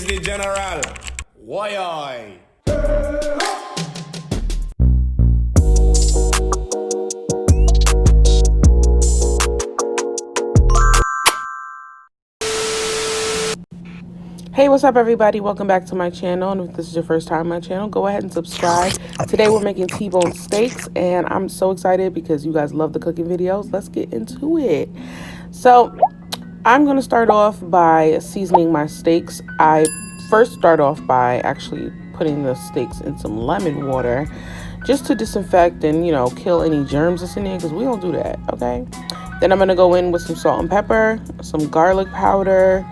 The general. Why I? Hey, what's up everybody? Welcome back to my channel, and if this is your first time on my channel, go ahead and subscribe. Today we're making T-bone steaks, and I'm so excited because you guys love the cooking videos. Let's get into it. So I'm going to start off by seasoning my steaks. I first start off by actually putting the steaks in some lemon water just to disinfect and, you know, kill any germs that's in there, because we don't do that, okay? Then I'm going to go in with some salt and pepper, some garlic powder.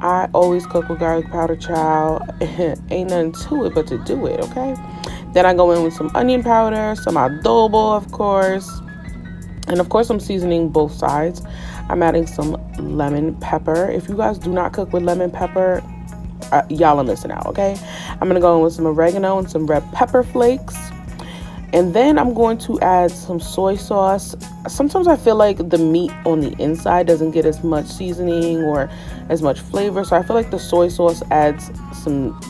I always cook with garlic powder, child. Ain't nothing to it but to do it, okay? Then I go in with some onion powder, some adobo, of course. And of course, I'm seasoning both sides. I'm adding some lemon pepper. If you guys do not cook with lemon pepper, y'all are missing out, okay? I'm going to go in with some oregano and some red pepper flakes. And then I'm going to add some soy sauce. Sometimes I feel like the meat on the inside doesn't get as much seasoning or as much flavor. So I feel like the soy sauce adds some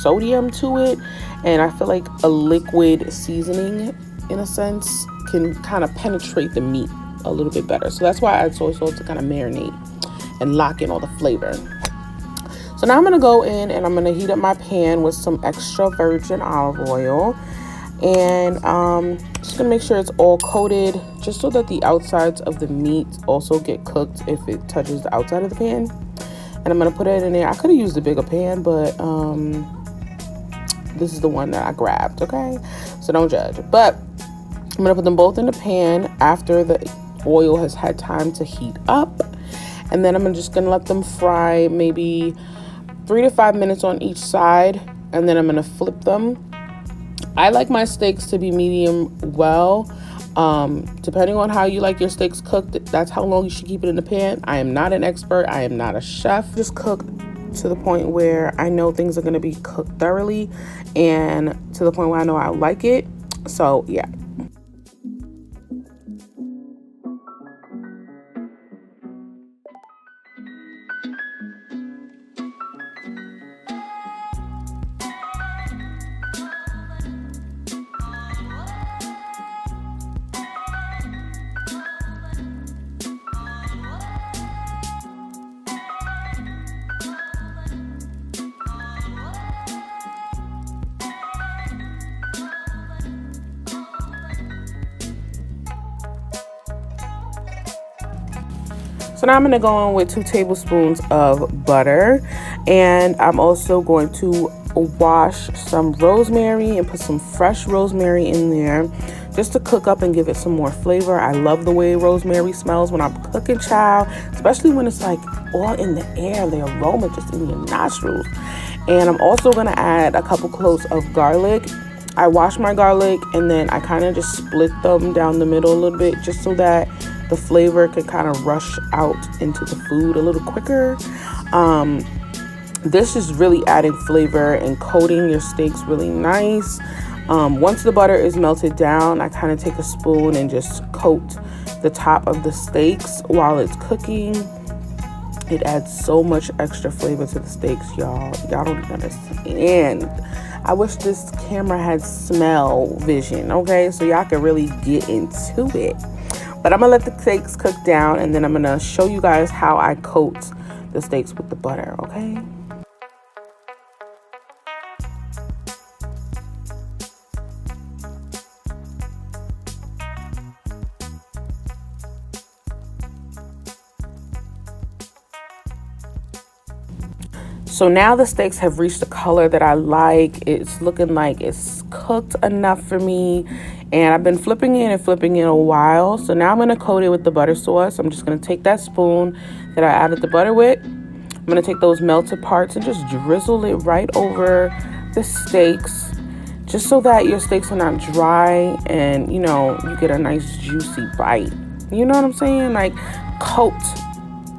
sodium to it. And I feel like a liquid seasoning, in a sense, can kind of penetrate the meat a little bit better. So that's why I add soy sauce, to kind of marinate and lock in all the flavor. So now I'm going to go in and I'm going to heat up my pan with some extra virgin olive oil. And just gonna make sure it's all coated, just so that the outsides of the meat also get cooked if it touches the outside of the pan. And I'm gonna put it in there. I could have used a bigger pan, but this is the one that I grabbed, okay? So don't judge. But I'm gonna put them both in the pan after the oil has had time to heat up. And then I'm just gonna let them fry maybe 3 to 5 minutes on each side. And then I'm gonna flip them. I like my steaks to be medium well. Depending on how you like your steaks cooked, that's how long you should keep it in the pan. I am not an expert. I am not a chef. Just cook to the point where I know things are going to be cooked thoroughly, and to the point where I know I like it. So yeah. So now I'm going to go in with 2 tablespoons of butter, and I'm also going to wash some rosemary and put some fresh rosemary in there just to cook up and give it some more flavor. I love the way rosemary smells when I'm cooking, child, especially when it's like all in the air, the aroma just in your nostrils. And I'm also going to add a couple cloves of garlic. I wash my garlic and then I kind of just split them down the middle a little bit, just so that the flavor could kind of rush out into the food a little quicker. This is really adding flavor and coating your steaks really nice. Once the butter is melted down, I kind of take a spoon and just coat the top of the steaks while it's cooking. It adds so much extra flavor to the steaks, y'all. Y'all don't understand. I wish this camera had smell vision, okay? So y'all can really get into it. But I'm going to let the steaks cook down, and then I'm going to show you guys how I coat the steaks with the butter, okay? So now the steaks have reached the color that I like. It's looking like it's cooked enough for me. And I've been flipping it and flipping it a while. So now I'm going to coat it with the butter sauce. I'm just going to take that spoon that I added the butter with. I'm going to take those melted parts and just drizzle it right over the steaks, just so that your steaks are not dry and, you know, you get a nice juicy bite. You know what I'm saying? Like, coat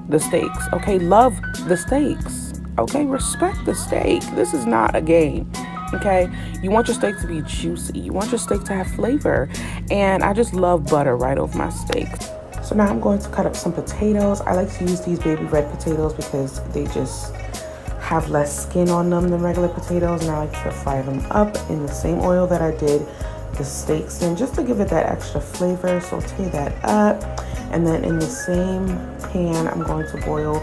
the steaks, okay? Love the steaks. Okay, respect the steak. This is not a game, okay? You want your steak to be juicy. You want your steak to have flavor. And I just love butter right over my steak. So now I'm going to cut up some potatoes. I like to use these baby red potatoes because they just have less skin on them than regular potatoes, and I like to fry them up in the same oil that I did the steaks in, just to give it that extra flavor. Saute that up, and then in the same pan I'm going to boil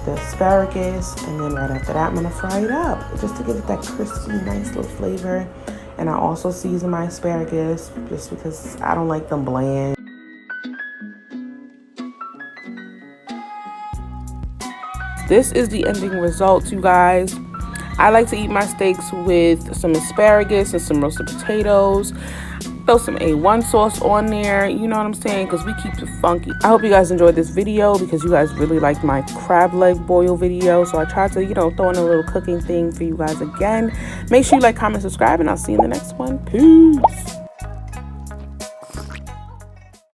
the asparagus, and then right after that I'm going to fry it up just to give it that crispy, nice little flavor. And I also season my asparagus just because I don't like them bland. This is the ending result, you guys. I like to eat my steaks with some asparagus and some roasted potatoes. Throw some A1 sauce on there, you know what I'm saying, because we keep it funky. I hope you guys enjoyed this video because you guys really liked my crab leg boil video. So I tried to, throw in a little cooking thing for you guys again. Make sure you like, comment, subscribe, and I'll see you in the next one. Peace.